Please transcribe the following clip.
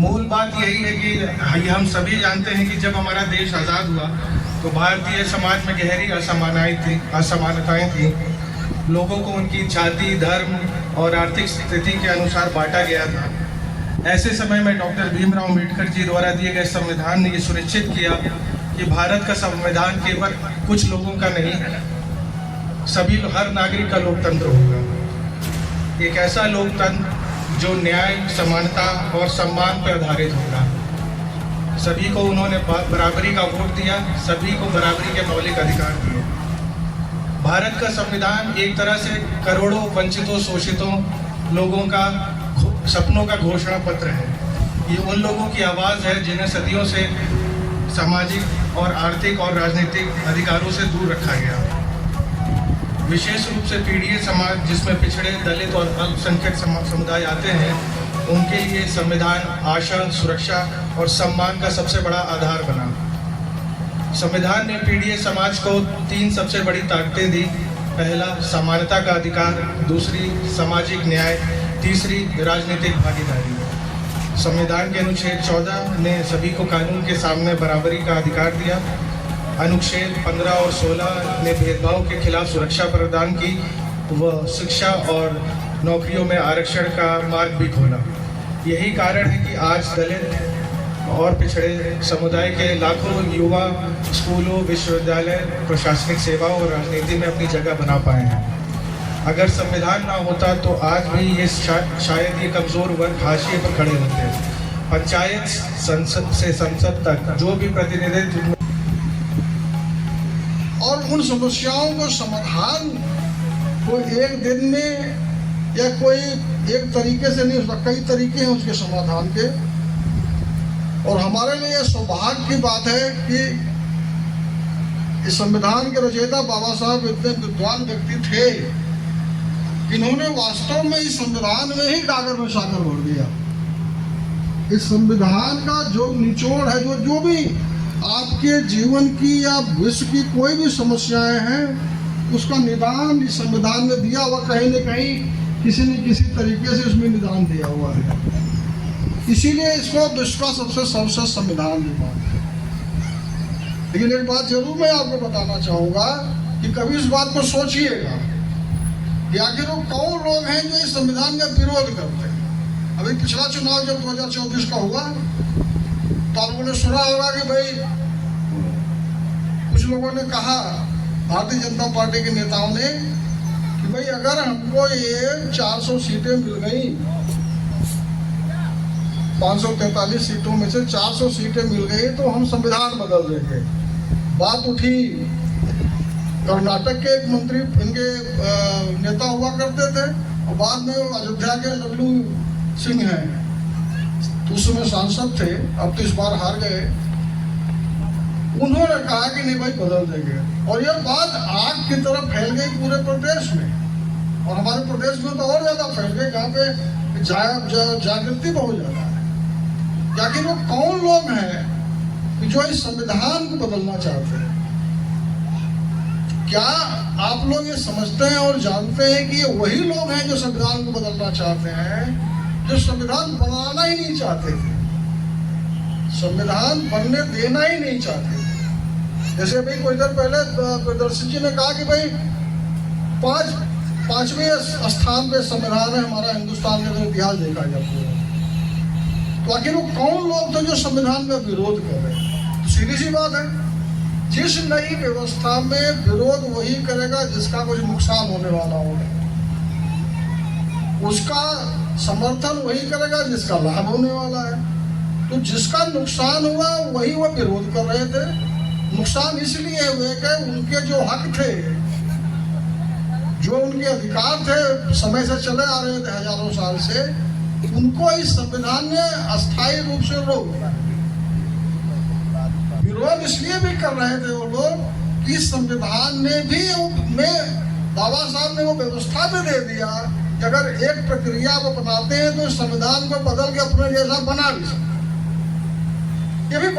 मूल बात यही है कि हम सभी जानते हैं कि जब हमारा देश आज़ाद हुआ तो भारतीय समाज में गहरी असमानताएं थी। लोगों को उनकी जाति, धर्म और आर्थिक स्थिति के अनुसार बांटा गया था। ऐसे समय में डॉक्टर भीमराव अम्बेडकर जी द्वारा दिए गए संविधान ने ये सुनिश्चित किया कि भारत का संविधान केवल कुछ लोगों का नहीं, हर नागरिक का लोकतंत्र होगा। एक ऐसा लोकतंत्र जो न्याय, समानता और सम्मान पर आधारित होगा। सभी को उन्होंने बराबरी का वोट दिया, सभी को बराबरी के मौलिक अधिकार दिए। भारत का संविधान एक तरह से करोड़ों वंचितों, शोषितों लोगों का सपनों का घोषणा पत्र है। ये उन लोगों की आवाज़ है जिन्हें सदियों से सामाजिक और आर्थिक और राजनीतिक अधिकारों से दूर रखा गया। विशेष रूप से पीड़ित समाज, जिसमें पिछड़े, दलित और अल्पसंख्यक समुदाय आते हैं, उनके लिए संविधान आशा, सुरक्षा और सम्मान का सबसे बड़ा आधार बना। संविधान ने पीड़ित समाज को 3 सबसे बड़ी ताकतें दी। पहला, समानता का अधिकार; दूसरी, सामाजिक न्याय; तीसरी, राजनीतिक भागीदारी। संविधान के अनुच्छेद 14 ने सभी को कानून के सामने बराबरी का अधिकार दिया। अनुच्छेद 15 और 16 ने भेदभाव के खिलाफ सुरक्षा प्रदान की व शिक्षा और नौकरियों में आरक्षण का मार्ग भी खोला। यही कारण है कि आज दलित और पिछड़े समुदाय के लाखों युवा स्कूलों, विश्वविद्यालय, प्रशासनिक सेवाओं और राजनीति में अपनी जगह बना पाए हैं। अगर संविधान ना होता तो आज भी ये शायद ये कमज़ोर वर्ग हाशिए पर खड़े होते। पंचायत से संसद तक जो भी प्रतिनिधित्व और उन समस्याओं को समाधान कोई एक दिन में या कोई एक तरीके से नहीं, उसका कई तरीके हैं उसके समाधान के। और हमारे लिए सौभाग्य की बात है कि इस संविधान के रचयिता बाबा साहब इतने विद्वान व्यक्ति थे, इन्होंने वास्तव में इस संविधान में ही गागर में सागर भर दिया। इस संविधान का जो निचोड़ है, जो भी आपके जीवन की या विश्व की कोई भी समस्याएं हैं, उसका निदान इस संविधान में दिया हुआ, कहीं न कहीं किसी न किसी तरीके से उसमें निदान दिया हुआ है। इसीलिए इसको विश्व का सबसे सर्वश्रेष्ठ संविधान भी मानते हैं। लेकिन एक बात जरूर मैं आपको बताना चाहूँगा कि कभी इस बात को सोचिएगा कि आखिर वो कौन लोग हैं जो इस संविधान का विरोध करते हैं। अभी पिछला चुनाव जब 2024 का हुआ तो आप लोगों ने सुना होगा कि भाई कुछ लोगों ने कहा, भारतीय जनता पार्टी के नेताओं ने, कि भाई अगर हमको ये 400 सीटें मिल गई, 543 सीटों में से 400 सीटें मिल गई तो हम संविधान बदल देंगे। बात उठी। कर्नाटक के एक मंत्री इनके नेता हुआ करते थे और बाद में अयोध्या के लल्लू सिंह हैं, तो उस समय सांसद थे, अब तो इस बार हार गए। उन्होंने कहा कि नहीं भाई बदल देंगे, और यह बात आग की तरह फैल गई पूरे प्रदेश में। और हमारे प्रदेश में तो और ज्यादा फैल गई, जहाँ पे जागृति बहुत ज्यादा है। आखिर वो कौन लोग हैं कि जो इस संविधान को बदलना चाहते हैं? क्या आप लोग ये समझते हैं और जानते हैं कि ये वही लोग हैं जो संविधान को बदलना चाहते हैं, जो संविधान बनाना ही नहीं चाहते थे, संविधान बनने देना ही नहीं चाहते थे। जैसे अभी कुछ देर पहले प्रदर्शन जी ने कहा कि भाई 5वें स्थान पे संविधान है हमारा हिंदुस्तान का, तो इतिहास देखा जाता है। तो आखिर वो कौन लोग थे जो संविधान का विरोध कर रहे हैं? तो सीधी सी बात है, जिस नई व्यवस्था में विरोध वही करेगा जिसका कुछ नुकसान होने वाला होगा, उसका समर्थन वही करेगा जिसका लाभ होने वाला है। तो जिसका नुकसान हुआ वही वो विरोध कर रहे थे। नुकसान इसलिए हुए कि उनके जो हक थे, जो उनके अधिकार थे, समय से चले आ रहे थे, हजारों साल से, उनको इस संविधान ने अस्थायी रूप से रोक दिया। विरोध इसलिए भी कर रहे थे वो लोग कि संविधान ने भी बाबा साहब ने वो व्यवस्था भी दे दिया कि अगर एक प्रक्रिया को अपनाते हैं तो संविधान को बदल के अपने जैसा बना भी सकते। ये भी